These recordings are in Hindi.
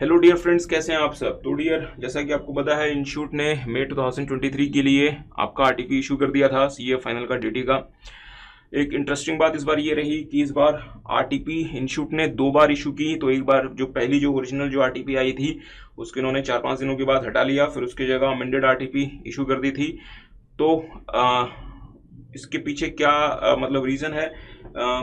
हेलो डियर फ्रेंड्स, कैसे हैं आप सब। तो डियर, जैसा कि आपको पता है, इंस्टीट्यूट ने मई 2023 के लिए आपका आरटीपी इशू कर दिया था सीए फाइनल का डीटी का। एक इंटरेस्टिंग बात इस बार ये रही कि इस बार आरटीपी इंस्टीट्यूट ने 2 बार इशू की। तो एक बार जो पहली जो ओरिजिनल जो आरटीपी आई थी उसके इन्होंने 4-5 दिनों के बाद हटा लिया, फिर उसकी जगह अमेंडेड आरटीपी इशू कर दी थी। तो इसके पीछे क्या मतलब रीज़न है।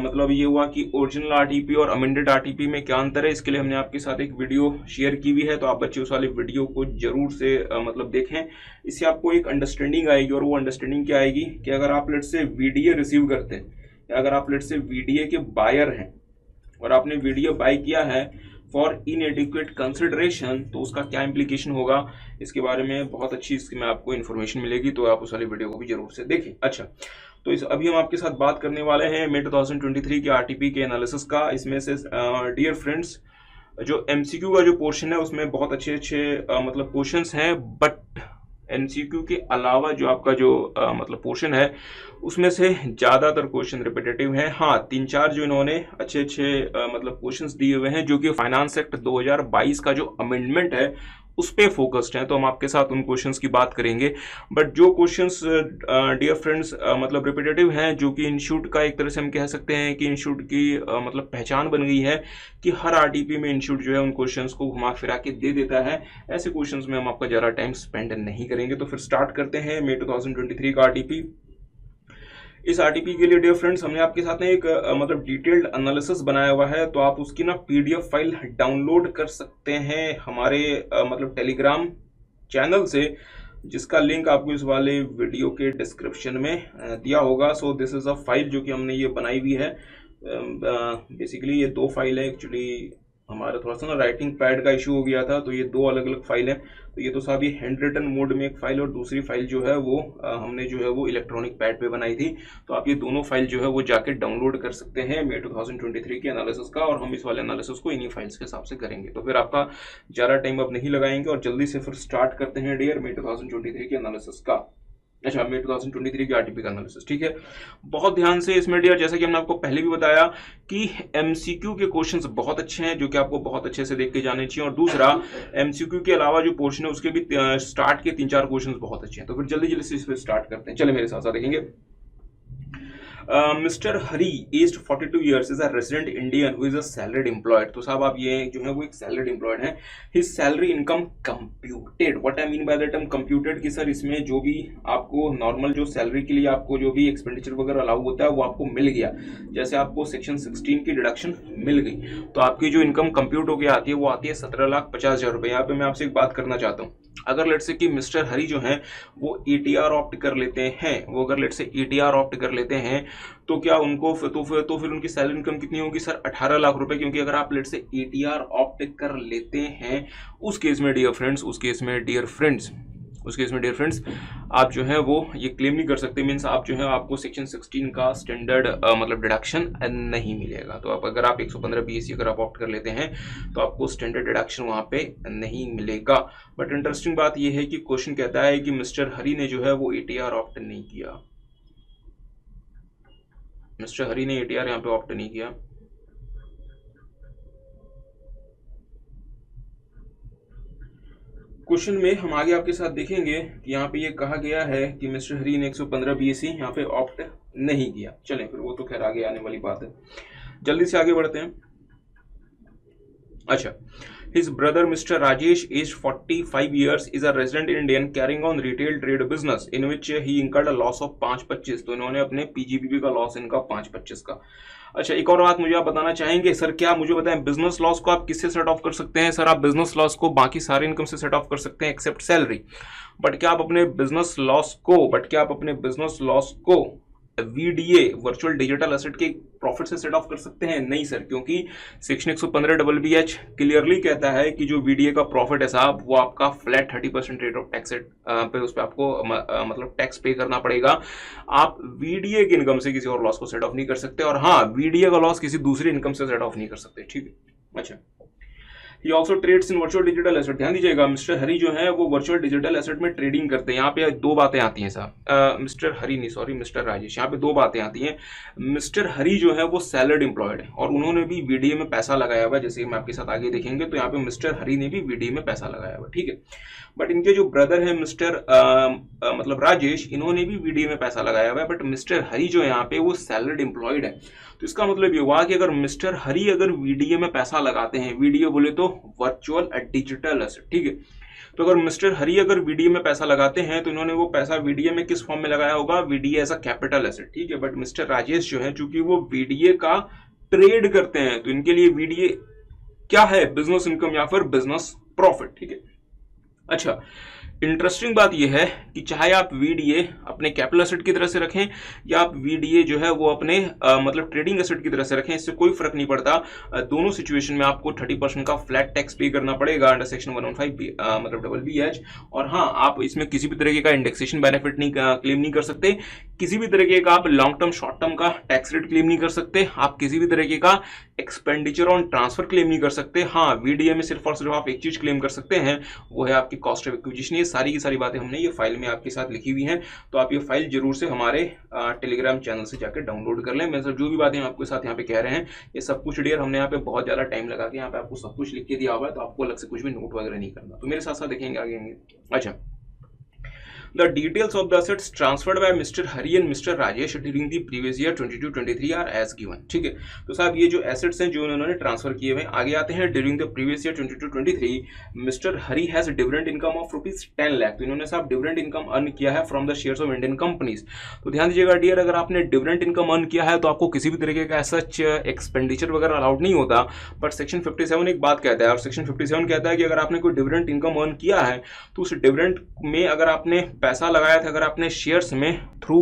मतलब ये हुआ कि ओरिजिनल आरटीपी और अमेंडेड आरटीपी में क्या अंतर है, इसके लिए हमने आपके साथ एक वीडियो शेयर की हुई है। तो आप बच्चे उस वाले वीडियो को जरूर से मतलब देखें। इससे आपको एक अंडरस्टैंडिंग आएगी, और वो अंडरस्टैंडिंग क्या आएगी कि अगर आप लेट से वीडीए रिसीव करते हैं, या अगर आप लेट से वीडीए के बायर हैं और आपने वीडियो बाय किया है फॉर इनएडिक्वेट कंसिडरेशन, तो उसका क्या इम्प्लीकेशन होगा, इसके बारे में बहुत अच्छी इसमें आपको इन्फॉर्मेशन मिलेगी। तो आप उस वाली वीडियो को भी जरूर से देखें। अच्छा, तो अभी हम आपके साथ बात करने वाले हैं मई 2023 के आरटीपी के एनालिसिस का। इसमें से डियर फ्रेंड्स, जो एमसीक्यू का जो पोर्शन है उसमें बहुत अच्छे मतलब क्वेश्चंस हैं, बट एमसीक्यू के अलावा जो आपका जो मतलब पोर्शन है उसमें से ज़्यादातर क्वेश्चन रिपीटेटिव हैं। हाँ, 3-4 जो इन्होंने अच्छे मतलब क्वेश्चंस दिए हुए हैं जो कि फाइनेंस एक्ट 2022 का जो अमेंडमेंट है उस पे फोकस्ड हैं। तो हम आपके साथ उन क्वेश्चंस की बात करेंगे। बट जो क्वेश्चंस डियर फ्रेंड्स मतलब रिपीटेटिव हैं, जो कि इंस्टीट्यूट का एक तरह से हम कह सकते हैं कि इंस्टीट्यूट की मतलब पहचान बन गई है कि हर आरटीपी में इंस्टीट्यूट जो है उन क्वेश्चंस को घुमा फिरा के दे देता है। ऐसे क्वेश्चंस में हम आपका ज़्यादा टाइम स्पेंड नहीं करेंगे। तो फिर स्टार्ट करते हैं मई 2023 का आरटीपी। इस आरटीपी के लिए डियर फ्रेंड्स हमने आपके साथ में एक मतलब डिटेल्ड एनालिसिस बनाया हुआ है। तो आप उसकी ना पीडीएफ फाइल डाउनलोड कर सकते हैं हमारे मतलब टेलीग्राम चैनल से, जिसका लिंक आपको इस वाले वीडियो के डिस्क्रिप्शन में दिया होगा। So this is a file जो कि हमने ये बनाई हुई है। बेसिकली ये 2 फाइल है। एक्चुअली हमारा थोड़ा सा ना राइटिंग पैड का इशू हो गया था, तो ये 2 अलग अलग फाइल हैं। तो ये तो साहब ये हैंड रिटन मोड में एक फाइल, और दूसरी फाइल जो है वो हमने जो है वो इलेक्ट्रॉनिक पैड पे बनाई थी। तो आप ये दोनों फाइल जो है वो जाके डाउनलोड कर सकते हैं मई 2023 के एनालिसिस का, और हम इस वाले एनालिसिस को इन्हीं फाइल्स के हिसाब से करेंगे। तो फिर आपका ज़्यादा टाइम अब नहीं लगाएंगे और जल्दी से फिर स्टार्ट करते हैं डियर मई 2023 के एनालिसिस का। अच्छा, मई 2023 की आरटीपी का एनालिसिस, ठीक है। बहुत ध्यान से इसमें डियर, जैसा कि हमने आपको पहले भी बताया कि एमसीक्यू के क्वेश्चंस बहुत अच्छे हैं जो कि आपको बहुत अच्छे से देख के जाने चाहिए। और दूसरा, एमसीक्यू के अलावा जो पोर्शन है उसके भी स्टार्ट के 3-4 क्वेश्चंस बहुत अच्छे हैं। तो फिर जल्दी जल्दी से इस पर स्टार्ट करते हैं। चले मेरे साथ साथ देखेंगे। Mister Hari aged 42 years is a resident Indian who is a salaried employed. तो साहब आप ये जो है वो एक सैलरीड एम्प्लॉयड है। His salary income computed, what I mean by the term computed कि सर इसमें जो भी आपको नॉर्मल जो सैलरी के लिए आपको जो भी एक्सपेंडिचर वगैरह अलाउ होता है वो आपको मिल गया। जैसे आपको सेक्शन 16 की डिडक्शन मिल गई, तो आपकी जो इनकम कंप्यूट होकर आती है वो आती है 17,50,000 रुपये। यहाँ पे मैं आपसे एक बात करना चाहता हूँ, अगर लेट से कि मिस्टर हरी जो हैं वो ईटीआर ऑप्ट कर लेते हैं, वो अगर लेट से ईटीआर ऑप्ट कर लेते हैं तो क्या उनको तो फिर उनकी सैलरी इनकम कितनी होगी सर? 18 लाख रुपए। क्योंकि अगर आप लेट से ईटीआर ऑप्ट कर लेते हैं उस केस में डियर फ्रेंड्स, आप जो है वो ये क्लेम नहीं कर सकते। मीन्स आप जो है आपको सेक्शन 16 का स्टैंडर्ड मतलब डिडक्शन नहीं मिलेगा। तो आप अगर आप 115 बीएससी अगर आप ऑप्ट कर लेते हैं तो आपको स्टैंडर्ड डिडक्शन वहाँ पे नहीं मिलेगा। बट इंटरेस्टिंग बात ये है कि क्वेश्चन कहता है कि मिस्टर हरी ने जो है वो ईटीआर ऑप्ट नहीं किया। मिस्टर हरी ने ईटीआर यहाँ पे ऑप्ट नहीं किया। क्वेश्चन में हम आगे आपके साथ देखेंगे कि यहाँ पे ये कहा गया है कि मिस्टर हरी ने 115 बीएससी यहाँ पे ऑप्ट नहीं किया। चलें, फिर वो तो खैर आगे आने वाली बात है। जल्दी से आगे बढ़ते हैं। अच्छा, his brother Mr. Rajesh aged 45 years is a resident Indian carrying on retail trade business in which he incurred a loss of 525। तो इन्होंने अपने पीजीबीबी का लॉस इनका 525 का। अच्छा, एक और बात मुझे आप बताना चाहेंगे सर, क्या मुझे बताएं बिजनेस लॉस को आप किससे सेट ऑफ कर सकते हैं? सर आप बिजनेस लॉस को बाकी सारे इनकम से सेट ऑफ कर सकते हैं एक्सेप्ट सैलरी। बट क्या आप अपने बिजनेस लॉस को वीडीए वर्चुअल डिजिटल एसेट के प्रॉफिट से सेट ऑफ कर सकते हैं? नहीं सर, क्योंकि सेक्शन 115 क्लियरली कहता है कि जो वीडीए का प्रॉफिट है साहब वो आपका फ्लैट 30% रेट ऑफ टैक्स पे उस पर आपको मतलब टैक्स पे करना पड़ेगा। आप वीडीए की इनकम से किसी और लॉस को सेट ऑफ नहीं कर सकते, और हाँ वीडीए का लॉस किसी दूसरी इनकम से सेट ऑफ नहीं कर सकते, ठीक है। अच्छा, he also trades in virtual digital asset. ध्यान दीजिएगा, मिस्टर हरी जो है वो वर्चुअल डिजिटल एसेट में ट्रेडिंग करते हैं। यहाँ पे दो बातें आती हैं साहब, मिस्टर हरी नहीं, सॉरी मिस्टर राजेश, यहाँ पे दो बातें आती हैं। मिस्टर हरी जो है वो सैलरीड एम्प्लॉयड है और उन्होंने भी वीडीए में पैसा लगाया हुआ है, जैसे हम आपके साथ आगे देखेंगे। तो यहाँ पे मिस्टर हरी ने भी वीडीए में पैसा लगाया हुआ है, ठीक है। बट इनके जो ब्रदर है मिस्टर मतलब राजेश, इन्होंने भी वीडीए में पैसा लगाया हुआ है, बट मिस्टर हरी जो है यहाँ पे वो सैलरीड एम्प्लॉयड है। तो इसका मतलब ये हुआ कि अगर मिस्टर हरी अगर वीडीए में पैसा लगाते हैं, वीडीए बोले तो वर्चुअल डिजिटल एसेट, ठीक है। तो अगर मिस्टर हरी अगर वीडीए में पैसा लगाते हैं तो इन्होंने वो पैसा वीडीए में किस फॉर्म में लगाया होगा, VDA as a capital asset, ठीक है। बट मिस्टर राजेश जो है चूंकि वो वीडीए का ट्रेड करते हैं तो इनके लिए वीडीए क्या है, बिजनेस इनकम या फिर बिजनेस प्रॉफिट, ठीक है। अच्छा, इंटरेस्टिंग बात यह है कि चाहे आप वीडीए अपने कैपिटल एसेट की तरह से रखें या आप वीडीए जो है वो अपने मतलब ट्रेडिंग एसेट की तरह से रखें, इससे कोई फर्क नहीं पड़ता। दोनों सिचुएशन में आपको 30% का फ्लैट टैक्स पे करना पड़ेगा अंडर सेक्शन 115 मतलब BBH। और हाँ, आप इसमें किसी भी तरीके का इंडेक्सेशन बेनिफिट नहीं क्लेम नहीं कर सकते, किसी भी तरीके का आप लॉन्ग टर्म शॉर्ट टर्म का टैक्स रेट क्लेम नहीं कर सकते, आप किसी भी तरीके का एक्सपेंडिचर ऑन ट्रांसफर क्लेम नहीं कर सकते। हाँ, वीडीए में सिर्फ और सिर्फ आप एक चीज क्लेम कर सकते हैं, वो है आपकी कॉस्ट ऑफ एक्विजिशन। ये सारी की सारी बातें हमने ये फाइल में आपके साथ लिखी हुई हैं, तो आप ये फाइल जरूर से हमारे टेलीग्राम चैनल से जाकर डाउनलोड कर लें। मैं सर जो भी बातें आपके साथ यहाँ पे कह रहे हैं ये सब कुछ डियर हमने यहाँ पे बहुत ज्यादा टाइम लगा के यहाँ पे आपको सब कुछ लिख के दिया हुआ है, तो आपको अलग से कुछ भी नोट वगैरह नहीं करना। तो मेरे साथ साथ देखेंगे आगे। अच्छा, The details of the assets transferred by Mr. Hari and Mr. Rajesh during the previous year 22-23 are as given, ठीक है। तो साहब ये जो एसेट्स हैं जो उन्होंने ट्रांसफर किए हुए, आगे आते हैं। During the previous year 22-23 mister Hari has dividend income of ₹10 lakh. तो इन्होंने साहब डिविडेंड इनकम अर्न किया है from the shares of Indian companies. तो ध्यान दीजिएगा डियर, अगर आपने डिविडेंड इनकम अर्न किया है तो आपको किसी भी तरीके का सच एक्सपेंडिचर वगैरह अलाउड नहीं होता। बट सेक्शन 57 एक बात कहता है, और सेक्शन 57 कहता है कि अगर आपने कोई डिविडेंड इनकम अर्न किया है तो उस डिविडेंड में अगर आपने पैसा लगाया था, अगर आपने शेयर्स में थ्रू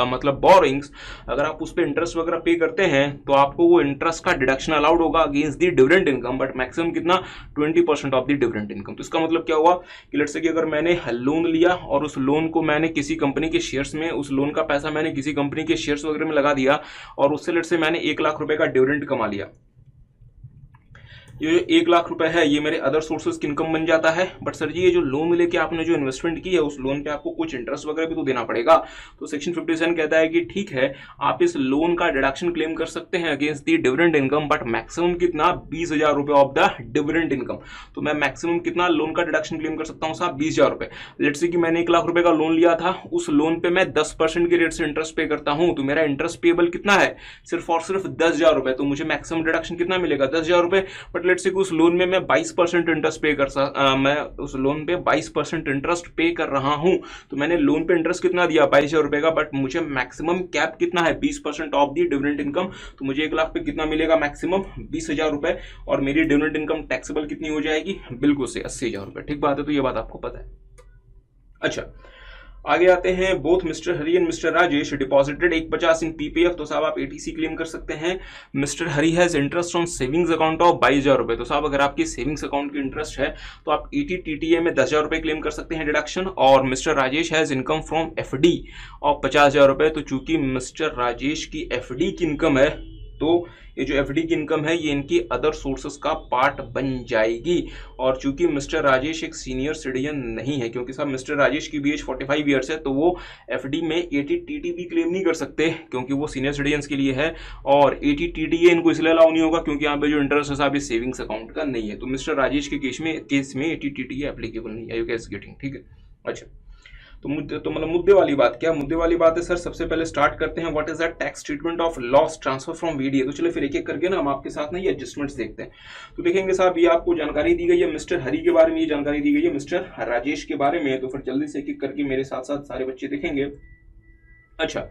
मतलब बोरिंग्स, अगर आप उस पर इंटरेस्ट वगैरह पे करते हैं तो आपको वो इंटरेस्ट का डिडक्शन अलाउड होगा against the dividend income, but maximum कितना, 20% ऑफ दी डिविडेंड इनकम। तो इसका मतलब क्या हुआ कि लेट्स से कि अगर मैंने लोन लिया और उस लोन को मैंने किसी कंपनी के शेयर्स में, उस लोन का पैसा मैंने किसी कंपनी के शेयर्स वगैरह में लगा दिया और उससे लेट्स से मैंने 1 लाख रुपए का डिविडेंड कमा लिया, ये जो 1 लाख रुपए है ये मेरे अदर सोर्सेज की इनकम बन जाता है। बट सर जी ये जो लोन लेके आपने जो इन्वेस्टमेंट की है उस लोन पे आपको कुछ इंटरेस्ट वगैरह भी तो देना पड़ेगा। तो सेक्शन 57 कहता है कि ठीक है, आप इस लोन का डिडक्शन क्लेम कर सकते हैं against the dividend income, but maximum कितना, 20,000 रुपए ऑफ द डिविडेंड इनकम। तो मैं मैक्सिमम कितना लोन का डिडक्शन क्लेम कर सकता हूँ साहब, 20,000 रुपए। लेट्स से कि मैंने 1 लाख रुपए का लोन लिया था, उस लोन पे मैं 10% के रेट से इंटरेस्ट पे करता हूँ, तो मेरा इंटरेस्ट पेबल कितना है, सिर्फ और सिर्फ 10,000 रुपए। तो मुझे मैक्सिमम डिडक्शन कितना मिलेगा, 10,000 रुपए। बट लेट्स से कि उस लोन में मैं 22% इंटरेस्ट पे मैं उस लोन पे 22% इंटरेस्ट पे कर रहा हूं, तो मैंने लोन पे इंटरेस्ट कितना दिया, 22,000 रुपए का, बट मुझे मैक्सिमम कैप कितना है, 20% ऑफ दी डिविडेंड इनकम। तो मुझे 1 लाख पे कितना मिलेगा, मैक्सिमम 20,000 रुपए, और मेरी डिविडेंड इनकम टैक्सेबल कितनी हो जाएगी, बिल्कुल से 80,000 रुपए। ठीक बात है, तो ये बात आपको पता है। अच्छा, आगे आते हैं। Both mister Hari and mister Rajesh deposited 150 in PPF. तो साहब आप एटीसी क्लेम कर सकते हैं। Mister Hari has interest on savings account of 22,000 रुपए। तो साहब अगर आपकी सेविंग्स अकाउंट की इंटरेस्ट है तो आप ETTTA में 10,000 रुपए क्लेम कर सकते हैं डिडक्शन। और mister Rajesh has income from FD of 50,000 रुपए। तो चूंकि मिस्टर राजेश की FD की इनकम है तो ये जो FD की इनकम है ये इनकी अदर सोर्सेस का पार्ट बन जाएगी। और चूंकि मिस्टर राजेश एक सीनियर सिटीजन नहीं है, क्योंकि साहब मिस्टर राजेश की भी एज 45 ईयर्स है, तो वो FD में ATTT भी क्लेम नहीं कर सकते क्योंकि वो सीनियर सिटीजन के लिए है। और ATTTA इनको इसलिए अलाउ नहीं होगा क्योंकि यहाँ पे जो इंटरेस्ट है साहब ये सेविंग्स अकाउंट का नहीं है। तो मिस्टर राजेश के केस में ATTTA एप्लीकेबल नहीं है। यू कैस गेटिंग, ठीक है। अच्छा, तो मतलब मुद्दे वाली बात क्या, मुद्दे वाली बात है सर, सबसे पहले स्टार्ट करते हैं what is the tax treatment of loss transfer from VDA. तो चलिए फिर एक एक करके ना हम आपके साथ ना ये एडजस्टमेंट्स देखते हैं। तो देखेंगे साहब ये आपको जानकारी दी गई है मिस्टर हरी के बारे में, ये जानकारी दी गई है मिस्टर राजेश के बारे में। तो फिर जल्दी से एक एक करके मेरे साथ साथ सारे बच्चे देखेंगे। अच्छा,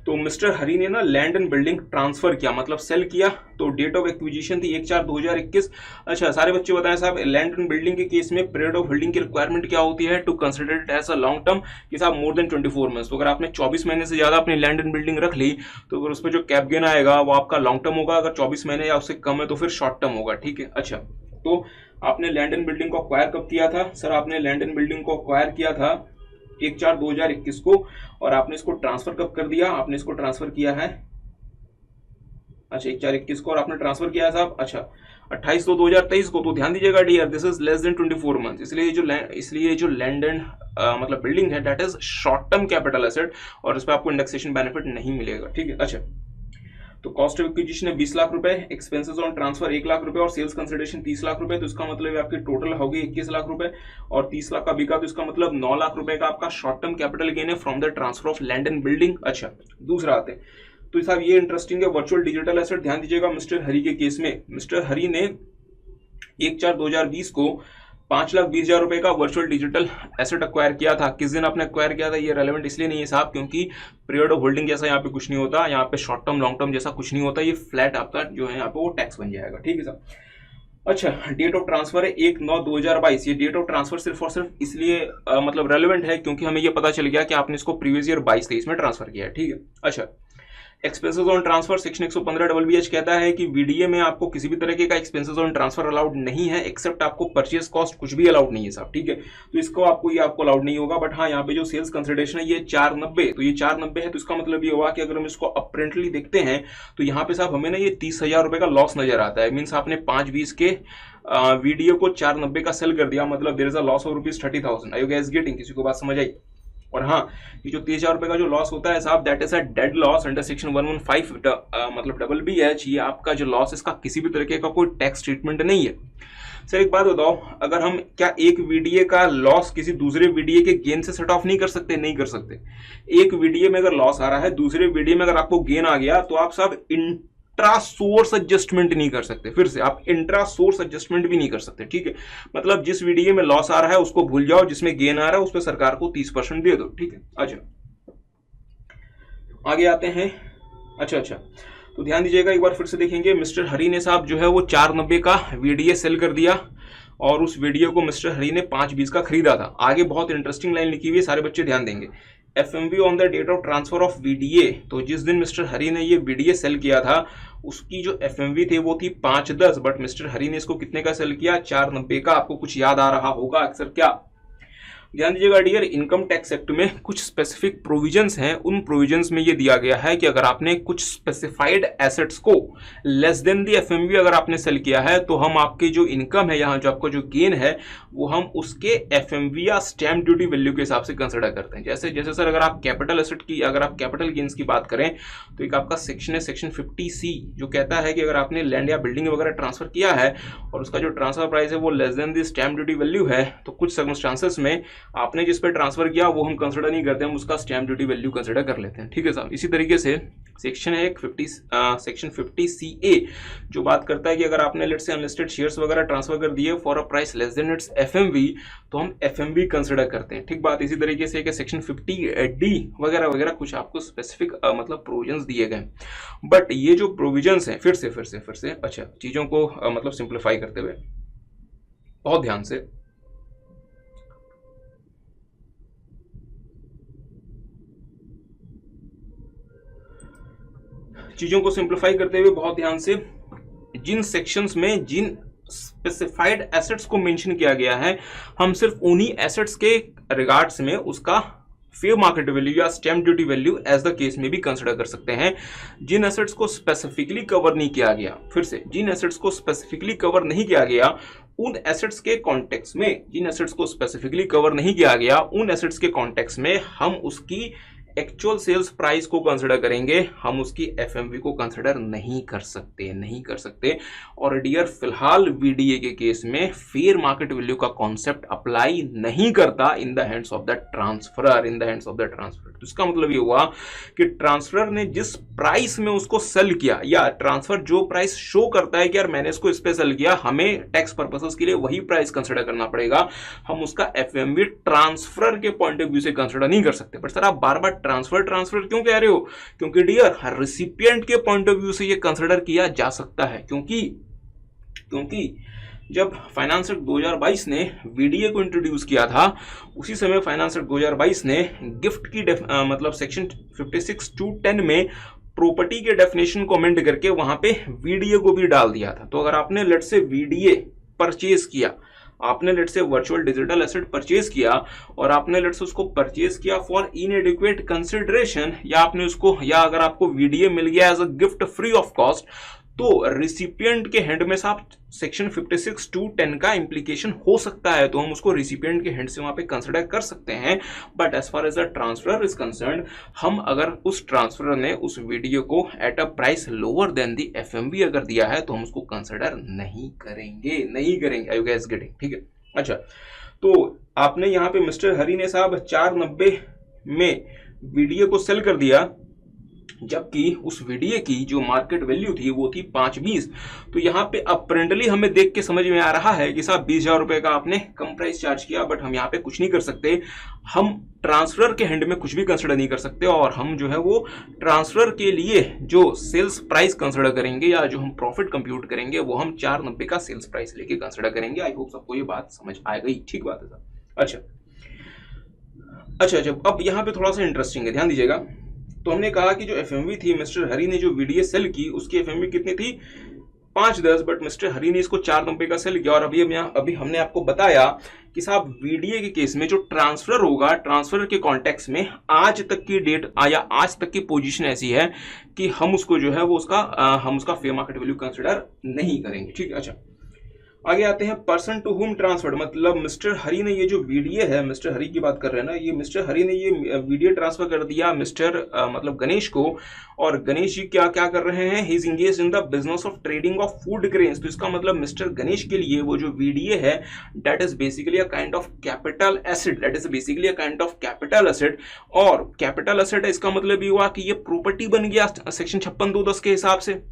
तो मिस्टर हरी ने ना लैंड एंड बिल्डिंग ट्रांसफर किया, मतलब सेल किया। तो डेट ऑफ एक्विजिशन थी 1/4/2021। अच्छा, सारे बच्चे बताएं साहब लैंड एंड बिल्डिंग के केस में पीरियड ऑफ होल्डिंग की रिक्वायरमेंट क्या होती है, to consider it as a long term, कि साहब मोर देन 24 मंथ्स। तो अगर आपने 24 महीने से ज्यादा अपनी लैंड एंड बिल्डिंग रख ली तो अगर उस पर जो कैप गेन आएगा वो आपका लॉन्ग टर्म होगा, अगर 24 महीने या उससे कम है तो फिर शॉर्ट टर्म होगा, ठीक है। अच्छा, तो आपने लैंड एंड बिल्डिंग को अक्वायर कब किया था सर, आपने लैंड एंड बिल्डिंग को अक्वायर किया था 1/4/2021 को, और आपने इसको ट्रांसफर कब कर दिया, आपने इसको ट्रांसफर किया है, अच्छा 1/4/21 को, और आपने ट्रांसफर किया है साहब अच्छा 28/2/2023 को। तो ध्यान दीजिएगा dear, this is less than 24 month, इसलिए जो लैंड एंड मतलब बिल्डिंग है that is short term capital asset, और इस पर आपको इंडेक्सेशन बेनिफिट नहीं मिलेगा, ठीक है। अच्छा तो कॉस्ट ऑफ एक्विजिशन है 20 लाख रुपए, एक्सपेंसेस ऑन ट्रांसफर 1 लाख रुपए और सेल्स कंसिडरेशन 30 लाख रुपए, तो इसका मतलब आपकी टोटल होगी 21 लाख रुपए, और 30 लाख का बिका, तो इसका मतलब 9 लाख रुपए का आपका शॉर्ट टर्म कैपिटल गेन है from the transfer of land and building. अच्छा दूसरा आते हैं, तो साहब ये इंटरेस्टिंग है, वर्चुअल डिजिटल एसेट। ध्यान दीजिएगा मिस्टर हरी के केस में, मिस्टर हरी ने 1/4/2020 को 5,20,000 रुपए का वर्चुअल डिजिटल एसेट अक्वायर किया था। किस दिन आपने अक्वायर किया था ये रेलेवेंट इसलिए नहीं है साहब, क्योंकि पीरियड ऑफ होल्डिंग जैसा यहाँ पे कुछ नहीं होता, यहाँ पे शॉर्ट टर्म लॉन्ग टर्म जैसा कुछ नहीं होता, ये फ्लैट आपका जो है यहाँ पे वो टैक्स बन जाएगा, ठीक है साहब। अच्छा डेट ऑफ ट्रांसफर है 1/9/2022, ये डेट ऑफ ट्रांसफर सिर्फ और सिर्फ इसलिए मतलब रेलेवेंट है क्योंकि हमें ये पता चल गया कि आपने इसको प्रीवियस ईयर 22-23 में ट्रांसफर किया है, ठीक है। अच्छा एक्सपेंसेस ऑन ट्रांसफर सेक्शन 115 कहता है कि वीडीए में आपको किसी भी तरह का एक्सपेंसेस ऑन ट्रांसफर अलाउड नहीं है, एक्सेप्ट आपको परचेस कॉस्ट कुछ भी अलाउड नहीं है साहब, ठीक है। तो इसको आपको अलाउड नहीं होगा। बट हाँ यहाँ पे जो सेल्स कंसिडरेशन है ये 490, तो ये 490 है, तो इसका मतलब ये हुआ कि अगर हम इसको अपरेंटली देखते हैं तो यहाँ पे साहब हमें ना ये 30,000 रुपए का लॉस नजर आता है। मीन्स आपने 5/20 के वीडियो को 490 का सेल कर दिया, मतलब there is a loss of ₹30,000। Are you guys getting? किसी को बात समझ आई? और हाँ ये जो 30,000 रुपए का जो लॉस होता है साहब that is a dead loss under section 115 मतलब BBH। ये आपका जो लॉस इसका किसी भी तरीके का कोई टैक्स ट्रीटमेंट नहीं है। सर एक बात बताओ, अगर हम क्या एक वीडीए का लॉस किसी दूसरे वीडीए के गेन से सेट ऑफ नहीं कर सकते? नहीं कर सकते। एक वीडीए में अगर लॉस आ रहा है, दूसरे वीडीए में अगर आपको गेन आ गया, तो आप साहब इंट्रा सोर्स एडजस्टमेंट नहीं कर सकते। फिर से आप इंट्रा सोर्स एडजस्टमेंट भी नहीं कर सकते, ठीक है। मतलब जिस वीडियो में लॉस आ रहा है उसको भूल जाओ, जिसमें गेन आ रहा है उस पर सरकार को 30% दे दो, ठीक है। अच्छा आगे आते हैं। अच्छा तो ध्यान दीजिएगा, एक बार फिर से देखेंगे, मिस्टर हरी ने साहब जो है वो 490 का वीडीए सेल कर दिया, और उस वीडियो को मिस्टर हरी ने 5/20 का खरीदा था। आगे बहुत इंटरेस्टिंग लाइन लिखी हुई है, सारे बच्चे ध्यान देंगे। FMV on the date of transfer of VDA, तो जिस दिन मिस्टर हरी ने ये VDA सेल किया था उसकी जो FMV थे वो थी 510, बट मिस्टर हरी ने इसको कितने का सेल किया? 490 का। आपको कुछ याद आ रहा होगा अक्सर क्या? ध्यान दीजिएगा डियर, इनकम टैक्स एक्ट में कुछ स्पेसिफिक प्रोविजंस हैं। उन प्रोविजंस में ये दिया गया है कि अगर आपने कुछ स्पेसिफाइड एसेट्स को लेस देन दी FMV अगर आपने सेल किया है, तो हम आपके जो इनकम है, यहाँ जो आपका जो गेन है, वो हम उसके FMV या स्टैम्प ड्यूटी वैल्यू के हिसाब से कंसिडर करते हैं। जैसे सर अगर आप कैपिटल एसेट की, अगर आप कैपिटल गेन्स की बात करें, तो एक आपका सेक्शन है सेक्शन 50C, जो कहता है कि अगर आपने लैंड या बिल्डिंग वगैरह ट्रांसफर किया है और उसका जो ट्रांसफर प्राइस है वो लेस देन दी स्टैम्प ड्यूटी वैल्यू है, तो कुछ सर्कमस्टांसेस में आपने जिस पे ट्रांसफर किया वो हम कंसिडर नहीं करते, हम उसका स्टैम्प ड्यूटी वैल्यू कंसिडर कर लेते हैं, ठीक है साहब। इसी तरीके से सेक्शन है सेक्शन 50CA जो बात करता है कि अगर आपने लेट्स से अनलिस्टेड शेयर्स वगैरह ट्रांसफर कर दिए for a price less than it's FMV, तो हम FMV कंसिडर करते हैं, ठीक बात। इसी तरीके से सेक्शन 50D वगैरह वगैरह कुछ आपको स्पेसिफिक मतलब प्रोविजंस दिए गए। बट ये जो प्रोविजंस हैं, फिर से अच्छा चीजों को मतलब सिंप्लीफाई करते हुए बहुत ध्यान से, चीजों को सिंप्लीफाई करते हुए बहुत ध्यान से, जिन सेक्शंस में जिन स्पेसिफाइड एसेट्स को मेंशन किया गया है, हम सिर्फ उन्हीं एसेट्स के रिगार्ड्स में उसका फेयर मार्केट वैल्यू या stamp duty value as the case में भी कंसिडर कर सकते हैं। जिन एसेट्स को स्पेसिफिकली कवर नहीं किया गया, फिर से जिन एसेट्स को स्पेसिफिकली कवर नहीं किया गया उन एसेट्स के कॉन्टेक्स्ट में, जिन एसेट्स को स्पेसिफिकली कवर नहीं किया गया उन एसेट्स के कॉन्टेक्स्ट में हम उसकी एक्चुअल सेल्स प्राइस को कंसिडर करेंगे, हम उसकी FMV को कंसिडर नहीं कर सकते। और डियर फिलहाल VDA के केस में फेयर मार्केट वैल्यू का कॉन्सेप्ट अप्लाई नहीं करता in the hands of the transferor, तो इसका मतलब ये हुआ कि ट्रांसफरर ने जिस प्राइस में उसको सेल किया, या ट्रांसफर जो प्राइस शो करता है कि यार मैंने इसको इस पे सेल किया, हमें टैक्स पर्पसेस के लिए वही प्राइस कंसिडर करना पड़ेगा, हम उसका FMV ट्रांसफरर के पॉइंट ऑफ व्यू से कंसिडर नहीं कर सकते। बट सर आप बार बार ट्रांसफर क्यों कह रहे हो? क्योंकि डियर रिसिपिएंट के पॉइंट ऑफ व्यू से ये कंसिडर किया जा सकता है, क्योंकि जब फाइनेंस एक्ट 2022 ने VDA को इंट्रोड्यूस किया था, उसी समय फाइनेंस एक्ट 2022 ने गिफ्ट की मतलब सेक्शन 56(2)(10) में प्रॉपर्टी के डेफिनेशन को अमेंड करके वहां पे VDA को भी डाल दिया था। तो अगर आपने लेट्स से VDA परचेज किया, आपने लेट से वर्चुअल डिजिटल एसेट परचेज किया और आपने लेट से उसको परचेज किया फॉर इनएडिक्वेट कंसिडरेशन, या आपने उसको, या अगर आपको वीडीए मिल गया as a gift free of cost, तो रिसिपिएंट के हैंड में साहब सेक्शन 56(2)(10) का इम्प्लीकेशन हो सकता है, तो हम उसको रिसिपिएंट के हैंड से वहां पे कंसिडर कर सकते हैं। But as far as the transfer is concern, हम अगर उस ट्रांसफर ने उस वीडियो को at a price lower than the FMV अगर दिया है तो हम उसको कंसिडर नहीं करेंगे। I you guys getting? ठीक है। अच्छा, तो आपने यहाँ पे मिस्टर हरी ने साहब 490 में वीडियो को सेल कर दिया, जबकि उस वीडियो की जो मार्केट वैल्यू थी वो थी 520। तो यहाँ पे अपरेंटली हमें देख के समझ में आ रहा है कि साहब 20,000 रुपए का आपने कम प्राइस चार्ज किया, बट हम यहाँ पे कुछ नहीं कर सकते। हम ट्रांसफर के हैंड में कुछ भी कंसिडर नहीं कर सकते, और हम जो है वो ट्रांसफर के लिए जो सेल्स प्राइस कंसिडर करेंगे या जो हम प्रॉफिट कंप्यूट करेंगे वो हम 490 का सेल्स प्राइस लेके कंसिडर करेंगे। आई होप सबको ये बात समझ आ गई। ठीक बात है सर। अच्छा, जब अब यहाँ पे थोड़ा सा इंटरेस्टिंग है, ध्यान दीजिएगा। तो हमने कहा कि जो एफएमवी थी, मिस्टर हरी ने जो वीडियो सेल की उसकी एफएमवी कितनी थी? 510, बट मिस्टर हरी ने इसको 490 का सेल किया। और अभी हमने आपको बताया कि साहब वीडियो के केस में जो ट्रांसफर होगा, ट्रांसफर के कॉन्टेक्स्ट में आज तक की डेट या आज तक की पोजीशन ऐसी है कि हम उसको जो है वो हम उसका फेयर मार्केट वैल्यू कंसिडर नहीं करेंगे। ठीक है। अच्छा, आगे आते हैं पर्सन टू हुम ट्रांसफर्ड, मतलब मिस्टर हरी ने ये जो वीडियो है, मिस्टर हरी की बात कर रहे हैं ना, ये मिस्टर हरी ने ये वीडियो ट्रांसफर कर दिया मिस्टर मतलब गणेश को, और गणेश जी क्या क्या कर रहे हैं? He is engaged in the business of trading of food grains. तो इसका मतलब मिस्टर गणेश के लिए वो जो वीडियो है that is basically a kind of capital asset, और कैपिटल एसेट है, इसका मतलब ये हुआ कि ये प्रॉपर्टी बन गया सेक्शन 56(2)(10) के हिसाब से।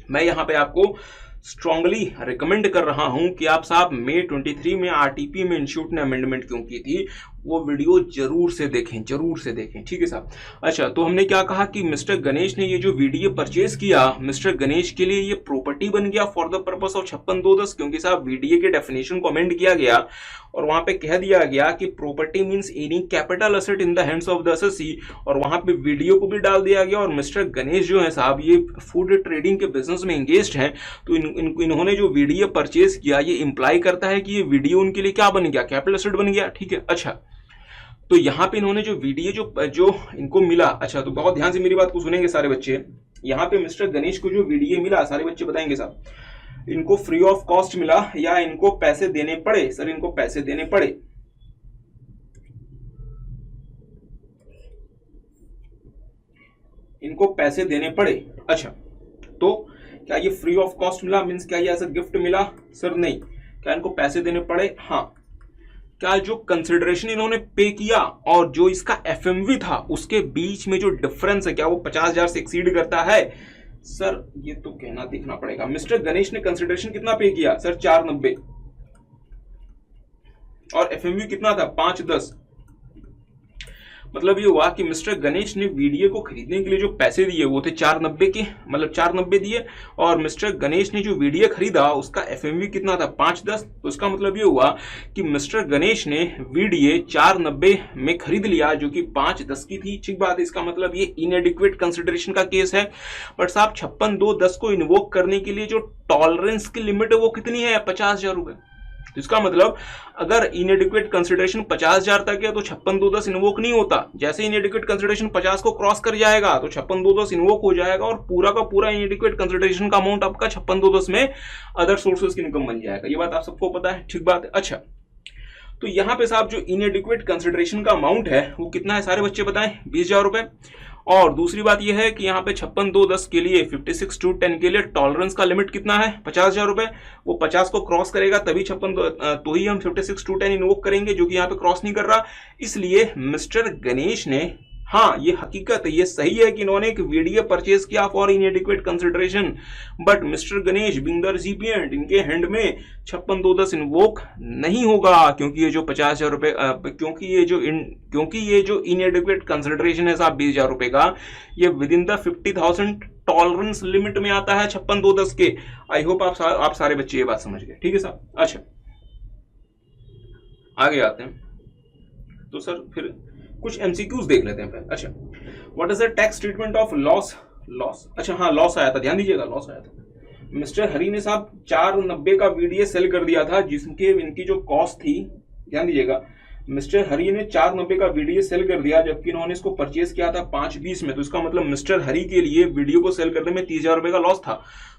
मैं यहाँ पे आपको स्ट्रांगली रिकमेंड कर रहा हूं कि आप साहब मई 23 में आरटीपी में इंस्टीट्यूट ने अमेंडमेंट क्यों की थी वो वीडियो जरूर से देखें। ठीक है साहब। अच्छा, तो हमने क्या कहा कि मिस्टर गणेश ने ये जो वीडियो परचेज किया, मिस्टर गणेश के लिए ये प्रॉपर्टी बन गया फॉर द पर्पस ऑफ 56(2)(10), क्योंकि साहब वीडियो के डेफिनेशन को अमेंड किया गया और वहां पे कह दिया गया कि property means any capital asset in the hands of the assessee, और वहां पे वीडियो को भी डाल दिया गया। और मिस्टर गणेश जो है साहब ये फूड ट्रेडिंग के बिजनेस में एंगेज्ड हैं, तो इन्होंने जो वीडियो परचेज किया ये इंप्लाई करता है कि ये वीडियो उनके लिए क्या बन गया? कैपिटल एसेट बन गया। ठीक है। अच्छा, तो यहाँ पे इन्होंने जो वीडियो जो इनको मिला, अच्छा तो बहुत ध्यान से मेरी बात को सुनेंगे सारे बच्चे। यहाँ पे मिस्टर गणेश को जो वीडियो मिला, सारे बच्चे बताएंगे साहब, इनको फ्री ऑफ कॉस्ट मिला या इनको पैसे देने पड़े? सर इनको पैसे देने पड़े। इनको पैसे देने पड़े। अच्छा, तो क्या ये फ्री ऑफ कॉस्ट मिला? मींस क्या ये ऐसा गिफ्ट मिला? सर नहीं। क्या इनको पैसे देने पड़े? हाँ। क्या जो कंसिडरेशन इन्होंने पे किया और जो इसका एफएमवी था उसके बीच में जो डिफरेंस है क्या वो 50,000 से एक्सीड करता है? सर ये तो कहना देखना पड़ेगा। मिस्टर गणेश ने कंसिडरेशन कितना पे किया? सर 490, और एफएमवी कितना था? 510। मतलब ये हुआ कि मिस्टर गणेश ने वीडियो को खरीदने के लिए जो पैसे दिए वो थे 490 के, मतलब 490 दिए, और मिस्टर गणेश ने जो वीडियो खरीदा उसका एफएमवी कितना था? 510। तो इसका मतलब ये हुआ कि मिस्टर गणेश ने वीडियो 490 में खरीद लिया जो कि 510 की थी। ठीक बात है। इसका मतलब ये इनएडिक्वेट कंसिडरेशन का केस है। बट साहब 56(2)(10) को इन्वोक करने के लिए जो टॉलरेंस की लिमिट है वो कितनी है? 50,000 रुपए। तो इसका मतलब अगर इनएडिक्वेट कंसिडरेशन 50,000 तक है तो 56(2)(10) इन्वोक नहीं होता। जैसे इनएडिक्वेट कंसिडरेशन 50 को क्रॉस कर जाएगा तो 56(2)(10) इन्वोक हो जाएगा और पूरा का पूरा इनएडिक्वेट कंसिडरेशन का अमाउंट आपका 56(2)(10) में अदर सोर्सेज की इनकम बन जाएगा। ये बात आप सबको पता है। ठीक बात है। अच्छा, तो यहाँ पे साहब जो इनएडिक्वेट कंसिडरेशन का अमाउंट है वो कितना है? सारे बच्चे बताएं। 20,000 रुपए। और दूसरी बात यह है कि यहाँ पे 56(2)(10) के लिए 56(2)(10) के लिए टॉलरेंस का लिमिट कितना है? 50,000 रुपए। वो 50 को क्रॉस करेगा तभी 56 तो ही हम 56(2)(10) इन्वोक करेंगे, जो कि यहाँ पे क्रॉस नहीं कर रहा। इसलिए मिस्टर गणेश ने, हाँ ये हकीकत है, ये सही है कि इन्होंने एक वीडियो परचेज किया for inadequate consideration, but mister Ganesh being the recipient इनके हैंड में 56(2)(10) इन्वोक नहीं होगा, क्योंकि ये जो 50,000 रुपए क्योंकि ये जो इनएडिक्वेट कंसिडरेशन है साहब 20,000 रुपए का, ये with in the 50,000 tolerance limit में आता है 56(2)(10) के। आई होप आप सारे बच्चे ये बात समझ गए। ठीक है साहब। अच्छा, आगे आते हैं। तो सर फिर कुछ एमसीक्यूज देख लेते हैं पहले। अच्छा, what is the tax treatment of loss? अच्छा हाँ, लॉस आया था, ध्यान दीजिएगा, लॉस आया था। मिस्टर हरी ने साहब 490 का वीडीए सेल कर दिया था, जिसके इनकी जो कॉस्ट थी, ध्यान दीजिएगा, मिस्टर हरी ने 490 का वीडीए सेल कर दिया, जबकि इन्होंने इसको परचेज किया था 520 में। तो इसका मतलब मिस्टर हरी के लिए वीडियो को सेल करने में 30,000 रुपए का लॉस था।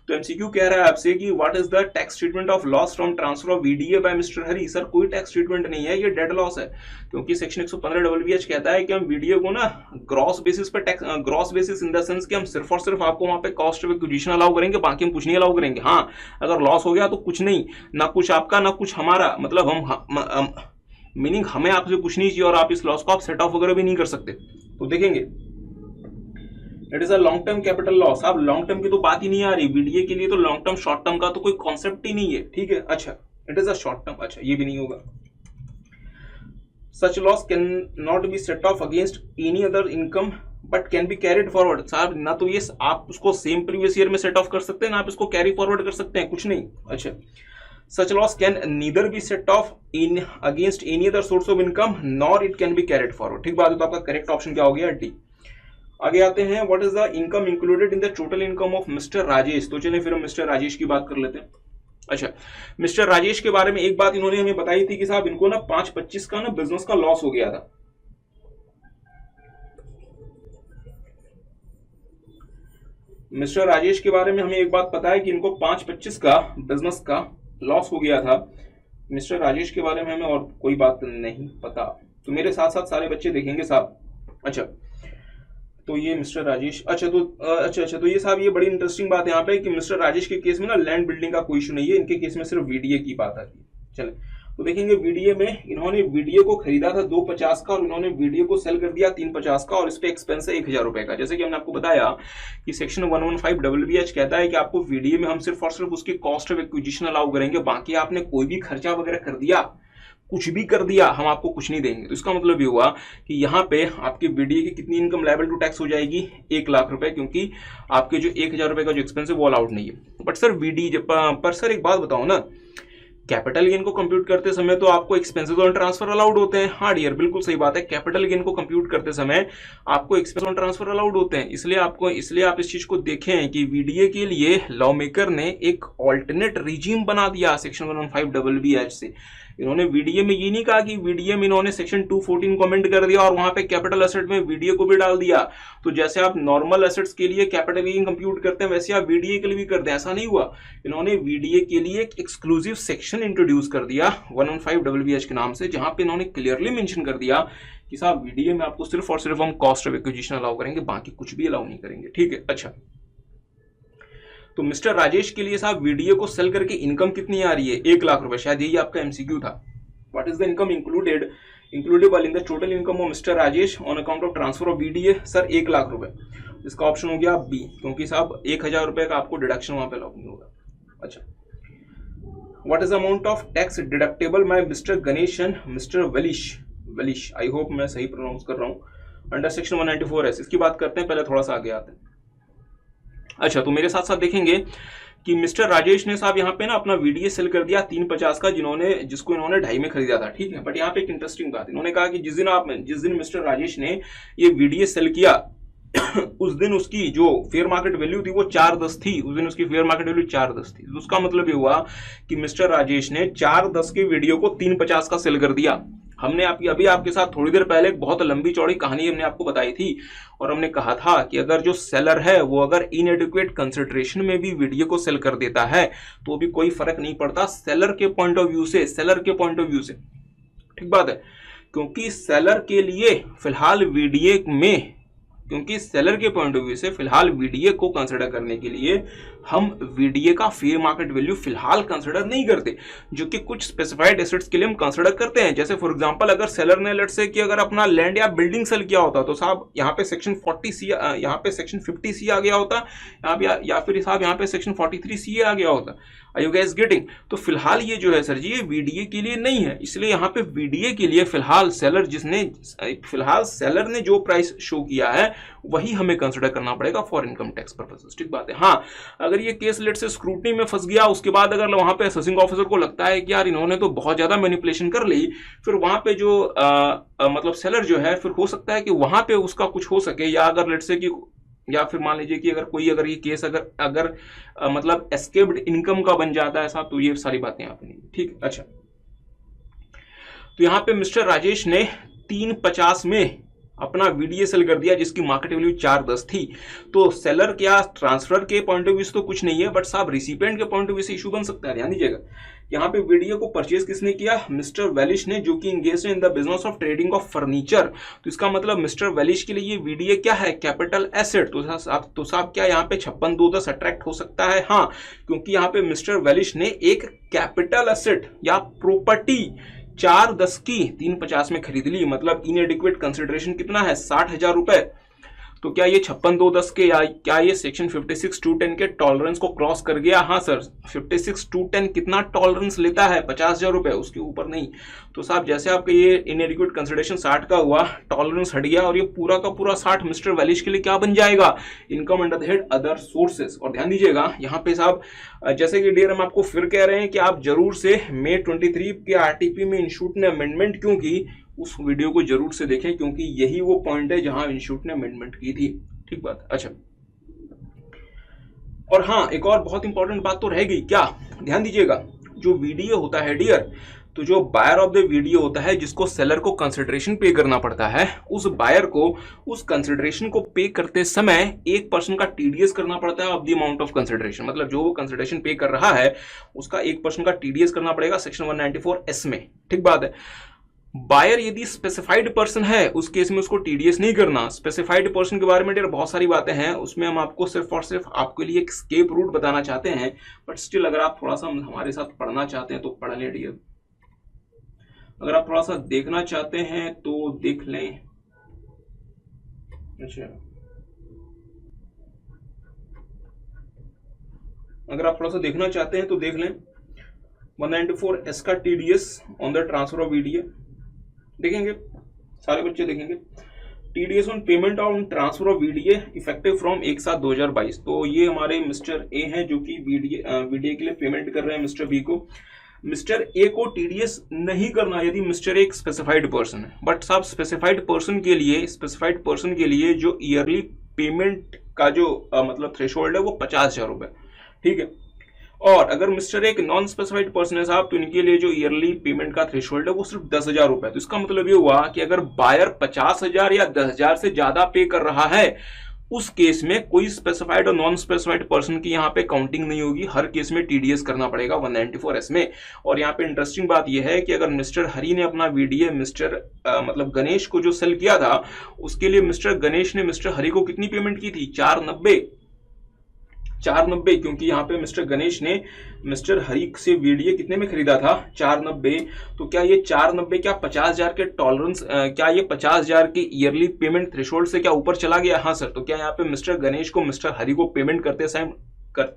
तो एमसीक्यू कह रहा है आपसे कि what is the tax treatment of loss from transfer of VDA by mister Hari. Sir कोई टैक्स ट्रीटमेंट नहीं है, ये डेड लॉस है, क्योंकि सेक्शन 115 WBH कहता है कि हम वीडियो को ना ग्रॉस बेसिस पे tax, gross basis in the sense कि हम सिर्फ और सिर्फ आपको वहां पे कॉस्ट ऑफ एक्विजिशन अलाउ करेंगे, बाकी हम कुछ नहीं अलाउ करेंगे। हाँ, अगर लॉस हो गया तो कुछ नहीं, ना कुछ आपका ना कुछ हमारा, मतलब हम मीनिंग हमें आपसे कुछ नहीं चाहिए और आप इस लॉस को आप सेट ऑफ वगैरह भी नहीं कर सकते। तो देखेंगे it is a long term capital loss. अब लॉन्ग टर्म की तो बात ही नहीं आ रही, वीडीए के लिए तो लॉन्ग टर्म शॉर्ट टर्म का तो कोई कॉन्सेप्ट ही नहीं है, ठीक है। अच्छा, it is a short term, अच्छा ये भी नहीं होगा। Such loss can not be set off against any other income but can be carried forward. साहब ना तो ये आप उसको सेम प्रीवियस ईयर में सेट ऑफ कर सकते हैं, ना आप इसको कैरी फॉरवर्ड कर सकते हैं, कुछ नहीं। अच्छा, such loss can neither be set off in against any other source of income nor it can be carried forward। ठीक बात है, तो आपका करेक्ट ऑप्शन क्या हो गया? डी। आगे आते हैं, what is the income included in the total income of mister Rajesh. तो चलिए फिर हम मिस्टर राजेश की बात कर लेते हैं। अच्छा, मिस्टर राजेश के बारे में एक बात इन्होंने हमें बताई थी कि साहब इनको ना 5-25 का ना बिजनेस का लॉस हो गया था। मिस्टर राजेश के बारे में हमें एक बात पता है कि इनको 5-25 का बिजनेस का लॉस हो गया था। मिस्टर राजेश के बारे में हमें और कोई बात नहीं पता, तो मेरे साथ साथ सारे बच्चे देखेंगे साहब। अच्छा, तो ये मिस्टर राजेश, अच्छा तो ये साहब ये बड़ी इंटरेस्टिंग बात है यहाँ पे कि मिस्टर राजेश के केस में ना लैंड बिल्डिंग का कोई इशू नहीं है, इनके केस में सिर्फ वीडीए की बात आती है। चले तो देखेंगे, वीडीए में इन्होंने वीडीए को खरीदा था 250 का और इन्होंने वीडीए को सेल कर दिया 350 का, और इस पे एक्सपेंस है 1000 रुपए का। जैसे कि हमने आपको बताया कि सेक्शन 115 WBH कहता है कि आपको वीडीए में हम सिर्फ और सिर्फ उसकी कॉस्ट ऑफ एक्विजिशन अलाउ करेंगे, बाकी आपने कोई भी खर्चा वगैरह कर दिया, कुछ भी कर दिया, हम आपको कुछ नहीं देंगे। तो इसका मतलब ये हुआ कि यहाँ पे आपकी वीडीए की कितनी इनकम लायबल टू टैक्स हो जाएगी? 1 लाख रुपए, क्योंकि आपके जो 1000 रुपए का जो एक्सपेंस है वो अलाउड नहीं है। बट सर वीडीए पर सर एक बात बताओ ना, कैपिटल गेन को कंप्यूट करते समय तो आपको एक्सपेंसेस ऑन ट्रांसफर अलाउड होते हैं। हाँ डियर, बिल्कुल सही बात है, कैपिटल गेन को कंप्यूट करते समय आपको एक्सपेंस ऑन ट्रांसफर अलाउड होते हैं। इसलिए आप इस चीज को देखें कि वीडीए के लिए लॉ मेकर ने एक ऑल्टरनेट रिजीम बना दिया सेक्शन 115 WBH से। इन्होंने वीडीए में ये नहीं कहा कि वीडीए में इन्होंने सेक्शन 214 कमेंट कर दिया और वहां पे कैपिटल एसेट में वीडीए को भी डाल दिया। तो जैसे आप नॉर्मल एसेट्स के लिए कैपिटल गेन कंप्यूट करते हैं, वैसे आप वीडीए के लिए भी करते हैं, ऐसा नहीं हुआ। इन्होंने वीडीए के लिए एक एक्सक्लूसिव सेक्शन इंट्रोड्यूस कर दिया 115 WBH के नाम से, जहां पे इन्होंने क्लियरली मेंशन कर दिया कि साहब वीडीए में आपको सिर्फ और सिर्फ हम कॉस्ट ऑफ एक्विजिशन अलाउ करेंगे, बाकी कुछ भी अलाउ नहीं करेंगे, ठीक है। अच्छा, तो मिस्टर राजेश के लिए साहब वीडीए को सेल करके इनकम कितनी आ रही है? 1 लाख रुपए, शायद यही आपका एमसीक्यू था। What is the income includable in the total income of Mr. Rajesh on account of transfer of VDA? Sir 1 lakh रुपए, इसका ऑप्शन हो गया बी, क्योंकि साहब 1000 रुपए का आपको डिडक्शन वहां पे लागू नहीं होगा। अच्छा, what is amount of tax deductible by mister Ganesh and mister Valish, I hope मैं सही प्रोनाउंस कर रहा हूँ, अंडर सेक्शन 194S। इसकी बात करते हैं, पहले थोड़ा सा आगे आते हैं। अच्छा, तो मेरे साथ साथ देखेंगे कि मिस्टर राजेश ने साहब यहाँ पे ना अपना वीडीए सेल कर दिया 350 का, जिसको इन्होंने 2.5 में खरीदा था, ठीक है। बट यहाँ पे एक इंटरेस्टिंग बात, इन्होंने कहा कि जिस दिन मिस्टर राजेश ने ये वीडीए सेल किया उस दिन उसकी जो फेयर मार्केट वैल्यू थी वो 410 थी, उस दिन उसकी फेयर मार्केट वैल्यू 410 थी। तो उसका मतलब ये हुआ कि मिस्टर राजेश ने 410 के वीडियो को 350 का सेल कर दिया। हमने अभी आपके साथ थोड़ी देर पहले एक बहुत लंबी चौड़ी कहानी हमने आपको बताई थी और हमने कहा था कि अगर जो सेलर है वो अगर इनएडिक्वेट कंसिडरेशन में भी वीडियो को सेल कर देता है तो भी कोई फर्क नहीं पड़ता सेलर के पॉइंट ऑफ व्यू से, ठीक बात है। क्योंकि सेलर के लिए फिलहाल वीडीए में, क्योंकि सेलर के पॉइंट ऑफ व्यू से फिलहाल वीडीए को कंसिडर करने के लिए हम वीडीए का फेयर मार्केट वैल्यू फिलहाल कंसिडर नहीं करते, जो कि कुछ स्पेसिफाइड एसेट्स के लिए हम कंसिडर करते हैं। जैसे फॉर एग्जांपल अगर सेलर ने लेट्स से कि अगर अपना लैंड या बिल्डिंग सेल किया होता तो साहब यहाँ पे सेक्शन 40C, यहाँ पे सेक्शन 50C आ गया होता, या फिर साहब यहाँ पे सेक्शन 43CA आ गया होता। Are you guys getting? तो फिलहाल ये जो है सर जी, ये वीडीए के लिए नहीं है, इसलिए यहाँ पे वीडीए के लिए फिलहाल सेलर ने जो प्राइस शो किया है वही हमें कंसिडर करना पड़ेगा फॉर इनकम टैक्स पर्पसेस, ठीक बात है। हाँ, अगर ये केस लेट से स्क्रूटनी में फंस गया, उसके बाद अगर वहां पे असेसिंग ऑफिसर को लगता है कि यार इन्होंने तो बहुत ज्यादा मैनिपुलेशन कर ली, फिर वहां पे जो मतलब सेलर जो है, फिर हो सकता है कि वहां पे उसका कुछ हो सके, या अगर लेट से कि या फिर मान लीजिए कि अगर ये केस अगर मतलब एस्केप्ड इनकम का बन जाता है साहब, तो ये सारी बातें यहाँ पे नहीं। ठीक, अच्छा, तो यहाँ पे मिस्टर राजेश ने 350 में अपना वीडीए सेल कर दिया जिसकी मार्केट वैल्यू 410 थी। तो सेलर क्या ट्रांसफर के पॉइंट ऑफ व्यू से तो कुछ नहीं है, बट साहब रिसिपेंट के पॉइंट ऑफ व्यू से इशू बन सकता है। ध्यान दीजिएगा, यहाँ पे वीडीए को परचेज किसने किया? मिस्टर वेलिश ने, जो कि engage in the business of trading of furniture. तो इसका मतलब मिस्टर वेलिश के लिए ये वीडीए क्या है? Capital asset. तो साहब क्या यहाँ पे 56,210 अट्रैक्ट हो सकता है? हाँ, क्योंकि यहाँ पे मिस्टर वेलिश ने एक कैपिटल एसेट या प्रॉपर्टी 410 की 350 में खरीद ली। मतलब इनएडिक्वेट कंसिडरेशन कितना है? 60,000 रुपए। तो क्या ये 56,210 के या क्या ये सेक्शन 56(2)(10) के टॉलरेंस को क्रॉस कर गया? हाँ सर, 56(2)(10) कितना टॉलरेंस लेता है? 50,000 रुपए, उसके ऊपर नहीं। तो साहब जैसे आपका ये इनएडिक्वेट कंसिडरेशन 60 का हुआ, टॉलरेंस हट गया और ये पूरा का पूरा 60 मिस्टर वेलिश के लिए क्या बन जाएगा? Income under the head other sources. और ध्यान दीजिएगा यहाँ पे साहब, जैसे कि डियर हम आपको फिर कह रहे हैं कि आप जरूर से May 23 के आरटीपी में इंस्टीट्यूट ने अमेंडमेंट क्यों की, उस वीडियो को जरूर से देखें, क्योंकि यही वो पॉइंट है जहां इंस्टीट्यूट ने अमेंडमेंट की थी। ठीक बात, अच्छा। और हाँ, एक और बहुत इंपॉर्टेंट बात तो रहेगी, क्या? ध्यान दीजिएगा, जो वीडियो होता है डियर, तो जो बायर ऑफ द वीडियो होता है जिसको सेलर को कंसिडरेशन पे करना पड़ता है, उस बायर को उस कंसिडरेशन को पे करते समय 1% का टीडीएस करना पड़ता है of the amount of consideration. मतलब जो वो कंसिडरेशन पे कर रहा है उसका 1% का टीडीएस करना पड़ेगा सेक्शन 194(s) में। ठीक बात है। बायर यदि स्पेसिफाइड पर्सन है उस केस में उसको टीडीएस नहीं करना। स्पेसिफाइड पर्सन के बारे में डियर बहुत सारी बातें हैं, उसमें हम आपको सिर्फ और सिर्फ आपके लिए एक स्केप रूट बताना चाहते हैं, बट स्टिल अगर आप थोड़ा सा हमारे साथ पढ़ना चाहते हैं तो पढ़ लें डियर। अगर आप थोड़ा सा देखना चाहते हैं तो देख लें। अच्छा, अगर आप थोड़ा सा देखना चाहते हैं तो देख लें 194(s) का TDS on the transfer of VDA देखेंगे, सारे बच्चे देखेंगे। TDS on payment on transfer of VDA effective from 1/7/2022। तो ये हमारे मिस्टर ए हैं जो कि वीडीए के लिए पेमेंट कर रहे हैं मिस्टर बी को। मिस्टर ए को टीडीएस नहीं करना यदि मिस्टर ए एक स्पेसिफाइड पर्सन है, बट साहब स्पेसिफाइड पर्सन के लिए जो ईयरली पेमेंट का जो मतलब थ्रेशोल्ड है वो 50,000 रुपए। ठीक है। और अगर मिस्टर एक नॉन स्पेसिफाइड पर्सन है साहब, तो इनके लिए जो ईयरली पेमेंट का थ्रेशोल्ड है वो सिर्फ 10,000 रुपए। तो इसका मतलब ये हुआ कि अगर बायर 50,000 या 10,000 से ज्यादा पे कर रहा है, उस केस में कोई स्पेसिफाइड और नॉन स्पेसिफाइड पर्सन की यहाँ पे काउंटिंग नहीं होगी, हर केस में टीडीएस करना पड़ेगा 194(s) में। और यहाँ पे इंटरेस्टिंग बात यह है कि अगर मिस्टर हरी ने अपना वीडीए मिस्टर मतलब गणेश को जो सेल किया था, उसके लिए मिस्टर गणेश ने मिस्टर हरी को कितनी पेमेंट की थी? 490, क्योंकि यहाँ पे मिस्टर गणेश ने मिस्टर हरी से वीडीए कितने में खरीदा था? 490। तो क्या ये 490 क्या 50,000 के टॉलरेंस, क्या ये 50,000 के ईयरली पेमेंट थ्रेशोल्ड से क्या ऊपर चला गया? हाँ सर। तो क्या यहाँ पे मिस्टर गणेश को मिस्टर हरी को पेमेंट करते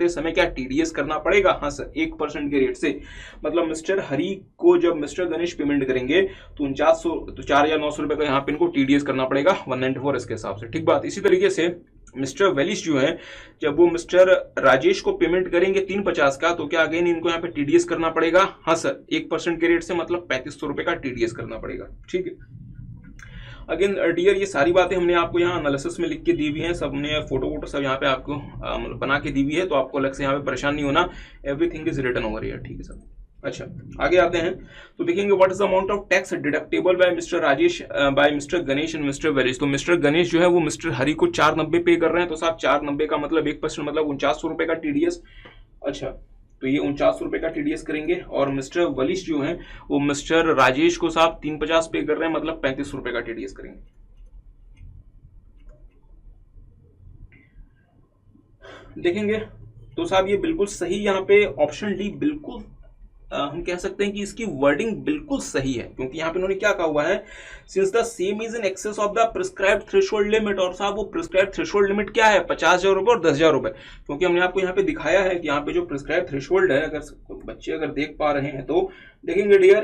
समय क्या टीडीएस करना पड़ेगा? हाँ सर, 1% के रेट से। मतलब मिस्टर हरी को जब मिस्टर गणेश पेमेंट करेंगे तो 4,900 रुपए का यहाँ पे इनको टीडीएस करना पड़ेगा 194(s) के हिसाब से। ठीक बात। इसी तरीके से मिस्टर वेलिश जो है, जब वो मिस्टर राजेश को पेमेंट करेंगे 350 का, तो क्या अगेन इनको यहाँ पे टीडीएस करना पड़ेगा? हाँ सर, 1% के रेट से, मतलब 3500 रुपए का टीडीएस करना पड़ेगा। ठीक है। अगेन डियर, ये सारी बातें हमने आपको यहाँ एनालिसिस में लिख के दी हुई हैं, सबने फोटो सब यहाँ पे आपको बना के दी हुई है, तो आपको अलग से यहाँ पे परेशान नहीं होना। Everything is written over here. ठीक है सर। अच्छा, आगे आते हैं तो देखेंगे what is the amount of tax deductible by mister Rajesh by mister Ganesh and mister Velish. तो मिस्टर गणेश जो है वो मिस्टर हरी को 490 पे कर रहे हैं, तो साहब 490 का मतलब 1% मतलब 4900 रुपए का टीडीएस। अच्छा, तो ये 4900 रुपए का टीडीएस करेंगे। और मिस्टर वेलिश जो है वो मिस्टर राजेश को साहब 350 पे कर रहे हैं, मतलब 3500 रुपए का टीडीएस करेंगे। देखेंगे तो साहब ये बिल्कुल सही, यहाँ पे ऑप्शन डी बिल्कुल हम कह सकते हैं कि इसकी वर्डिंग बिल्कुल सही है, क्योंकि यहाँ पे उन्होंने क्या कहा हुआ है? Since the same is in excess of the prescribed threshold limit. और साहब वो प्रिस्क्राइब्ड थ्रेशोल्ड लिमिट क्या है? 50,000 रुपए और 10,000 रुपए। क्योंकि हमने आपको यहाँ पे दिखाया है कि यहाँ पे जो प्रिस्क्राइब्ड थ्रेशोल्ड है, अगर बच्चे अगर देख पा रहे हैं तो देखेंगे डियर,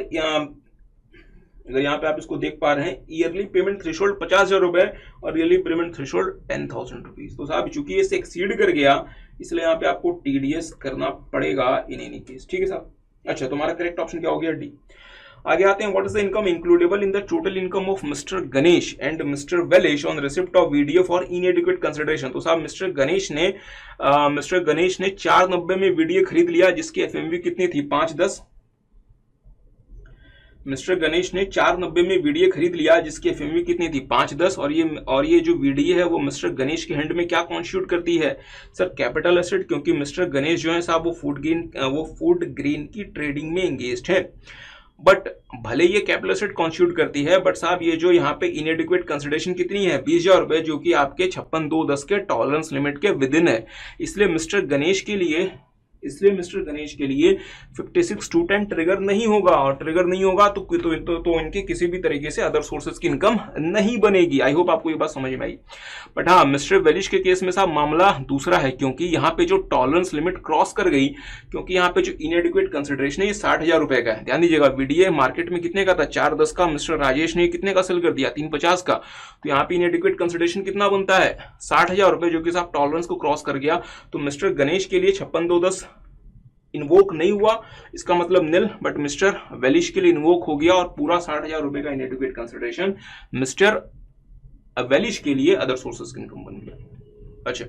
अगर यहाँ पे आप इसको देख पा रहे हैं, ईयरली पेमेंट थ्रेशोल्ड 50,000 रुपए और ईयरली पेमेंट थ्रेशोल्ड 10,000 रुपीज। तो साहब चूंकि इससे एक्सीड कर गया, इसलिए यहाँ पे आपको टीडीएस करना पड़ेगा इन एनी केस। ठीक है साहब। अच्छा, तो हमारा करेक्ट ऑप्शन क्या हो गया? डी। आगे आते हैं, what is the income includable in the total income of mister Ganesh and mister Velish on receipt of video for inadequate consideration. तो साहब मिस्टर गणेश ने 490 में वीडियो खरीद लिया जिसकी एफएमवी कितनी थी 510। मिस्टर गणेश ने 490 में वीडियो खरीद लिया जिसकी एफएमवी कितनी थी 510, और ये जो वीडियो है वो मिस्टर गणेश के हैंड में क्या कॉन्स्टिट्यूट करती है सर, कैपिटल एसेट, क्योंकि मिस्टर गणेश जो है साहब वो फूड ग्रेन की ट्रेडिंग में एंगेज्ड है। बट भले ये कैपिटल एसेट कॉन्स्टिट्यूट करती है, बट साहब ये जो यहाँ पे इनएडिक्वेट कंसिडरेशन कितनी है 20,000 रुपए, जो कि आपके 56,210 के टॉलरेंस लिमिट के विद इन है। इसलिए मिस्टर गणेश के लिए 56,210 ट्रिगर नहीं होगा, और ट्रिगर नहीं होगा तो इनके किसी भी तरीके से अदर सोर्सेज की इनकम नहीं बनेगी। आई होप आपको ये बात समझ में आई। बट हाँ, मिस्टर वेलिश के केस में साहब मामला दूसरा है, क्योंकि यहाँ पे जो टॉलरेंस लिमिट क्रॉस कर गई, क्योंकि यहाँ पे जो इनएडिक्वेट कंसिडरेशन है ये 60,000 रुपए का है। ध्यान दीजिएगा, वीडीए मार्केट में कितने का था 410 का, मिस्टर राजेश ने कितने का सेल कर दिया 350 का। तो यहाँ पे इनएडिक्वेट कंसिडरेशन कितना बनता है 60,000 रुपए, जो कि साहब टॉलरेंस को क्रॉस कर गया। तो मिस्टर गणेश के लिए 56,210 इन्वोक नहीं हुआ, इसका मतलब निल, बट मिस्टर वेलिश के लिए इन्वोक हो गया और पूरा 60,000 रुपए का इनएडिक्वेट कंसिडरेशन मिस्टर वेलिश के लिए अदर सोर्सेज की इनकम बन गया। अच्छा,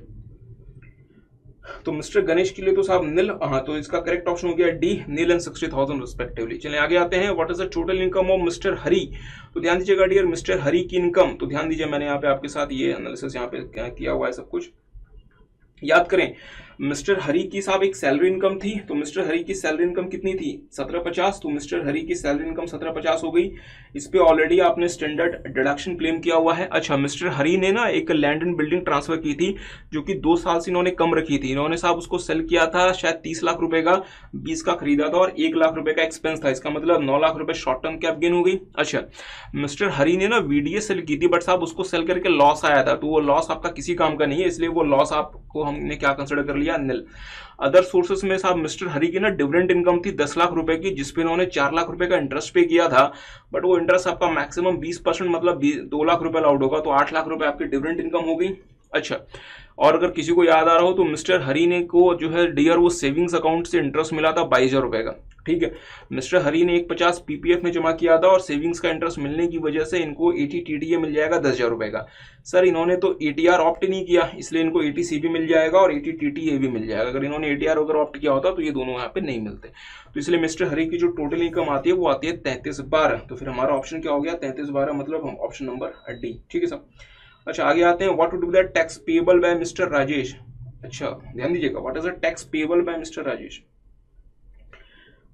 तो मिस्टर गणेश के लिए तो साहब निल, हाँ, तो इसका करेक्ट ऑप्शन हो गया डी, निल एंड 60,000 रिस्पेक्टिवली। चलिए आगे आते हैं, what is the total income of mister Hari. तो ध्यान दीजिएगा डियर, मिस्टर हरी की इनकम, तो ध्यान दीजिए मैंने यहाँ पे आपके साथ ये एनालिसिस यहाँ पे किया हुआ है सब कुछ, याद करें। मिस्टर हरी की साहब एक सैलरी इनकम थी, तो मिस्टर हरी की सैलरी इनकम कितनी थी 1750, तो मिस्टर हरी की सैलरी इनकम 1750 हो गई। इस पे ऑलरेडी आपने स्टैंडर्ड डिडक्शन क्लेम किया हुआ है। अच्छा, मिस्टर हरी ने ना एक लैंड एंड बिल्डिंग ट्रांसफर की थी जो कि 2 साल से इन्होंने कम रखी थी। इन्होंने साहब उसको सेल किया था शायद 30 लाख रुपए का, 20 का खरीदा था और 1 लाख रुपए का एक्सपेंस था, इसका मतलब 9 लाख रुपए शॉर्ट टर्म कैप गेन हो गई। अच्छा, मिस्टर हरी ने ना वीडीए सेल की थी, बट साहब उसको सेल करके लॉस आया था, तो वो लॉस आपका किसी काम का नहीं है, इसलिए वो लॉस आपको हमने क्या कंसिडर कर लिया निल। अदर सोर्सेस में साहब मिस्टर हरी की ना डिविडेंड इनकम थी 10 लाख रुपए की, जिसपे इन्होंने 4 लाख रुपए का इंटरेस्ट पे किया था, बट वो इंटरेस्ट आपका मैक्सिमम 20% मतलब 2 लाख रुपए अलाउड होगा, तो 8 लाख रुपए आपकी डिविडेंड इनकम हो गई। अच्छा, और अगर किसी को याद आ रहा हो तो मिस्टर हरी ने को जो है डियर वो सेविंग्स अकाउंट से इंटरेस्ट मिला था 22,000 रुपए का। ठीक है, मिस्टर हरी ने 150 पीपीएफ में जमा किया था और सेविंग्स का इंटरेस्ट मिलने की वजह से इनको 80 टीडीए मिल जाएगा 10,000 रुपए का। सर इन्होंने तो एटीआर ऑप्ट नहीं किया, इसलिए इनको 80 भी मिल जाएगा और 80 टीटीए भी मिल जाएगा। अगर इन्होंने एटीआर अगर ऑप्ट किया होता तो ये दोनों यहाँ पे नहीं मिलते। तो इसलिए मिस्टर हरी की जो टोटल इनकम आती है वो आती है 3312। तो फिर हमारा ऑप्शन क्या हो गया 3312, मतलब हम ऑप्शन नंबर डी। ठीक है सर। अच्छा, आगे आते हैं, what would be the tax payable by mister Rajesh. अच्छा, ध्यान दीजिएगा, what is the tax payable by mister Rajesh.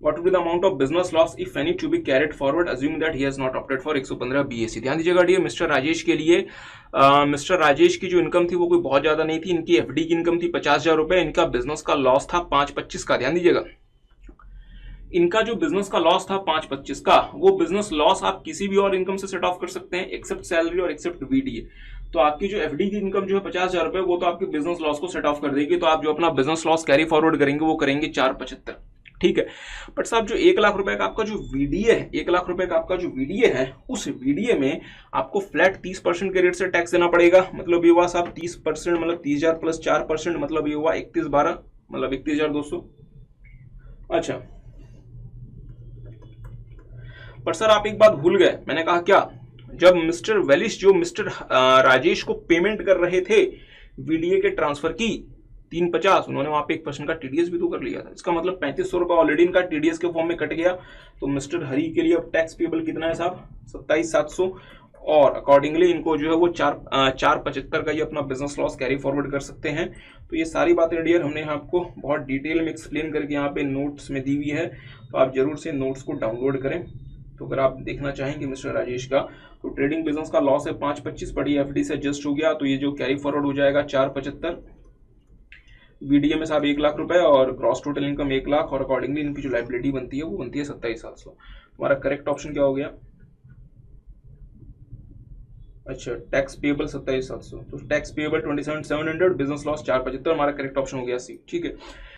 What would be the amount of business loss if any to be carried forward, assuming that he has not opted for 115 BAC। ध्यान दीजिएगा डियर, मिस्टर राजेश के लिए मिस्टर राजेश की जो इनकम थी वो कोई बहुत ज्यादा नहीं थी। इनकी एफडी की इनकम थी 50,000 रुपए, इनका बिजनेस का लॉस था 525 का। ध्यान दीजिएगा, इनका जो बिजनेस का लॉस था 525 का, वो बिजनेस लॉस आप किसी भी और इनकम से सेट ऑफ कर सकते हैं एक्सेप्ट सैलरी और एक्सेप्ट वीडीए। तो आपकी जो एफडी की इनकम जो है 50,000 रुपए, वो तो आपके बिजनेस लॉस को सेट ऑफ कर देगी। तो आप जो अपना बिजनेस लॉस कैरी फॉरवर्ड करेंगे वो करेंगे 475। ठीक है, बट साहब जो 1 लाख रुपए का आपका जो वीडीए है, 1 लाख रुपए का आपका जो वीडीए है, उस वीडीए में आपको फ्लैट 30% के रेट से टैक्स देना पड़ेगा। मतलब ये हुआ साहब 30%, मतलब 30,000 प्लस 4%, मतलब ये हुआ 3112, मतलब 31,200। अच्छा, पर सर आप एक बात भूल गए, मैंने कहा क्या, जब मिस्टर वेलिश जो मिस्टर राजेश को पेमेंट कर रहे थे वीडीए के ट्रांसफर की 350, उन्होंने वहां पे 1% का टीडीएस भी तो कर लिया था। इसका मतलब 3500 रुपए ऑलरेडी इनका टीडीएस के फॉर्म में कट गया। तो मिस्टर हरी के लिए अब टैक्स पेबल कितना है साहब 27,700, और अकॉर्डिंगली इनको जो है वो 475 का ये अपना बिजनेस लॉस कैरी फॉरवर्ड कर सकते हैं। तो ये सारी बातें डियर हमने आपको बहुत डिटेल में एक्सप्लेन करके यहाँ पे नोट्स में दी हुई है, तो आप जरूर से नोट्स को डाउनलोड करें। तो अगर आप देखना चाहेंगे मिस्टर राजेश का, तो ट्रेडिंग बिजनेस का लॉस है 525, बड़ी एफडी से एडजस्ट हो गया, तो ये जो कैरी फॉरवर्ड हो जाएगा 475। वीडीए में साहब 1 लाख रुपए और ग्रॉस टोटल इनकम 1 लाख, और अकॉर्डिंगली इनकी जो लाइबिलिटी बनती है वो बनती है 27,700। हमारा करेक्ट ऑप्शन क्या हो गया, अच्छा टैक्स पेबल 27,700, तो टैक्स पेबल 27,700, बिजनेस लॉस 475, हमारा करेक्ट ऑप्शन हो गया सी। ठीक है।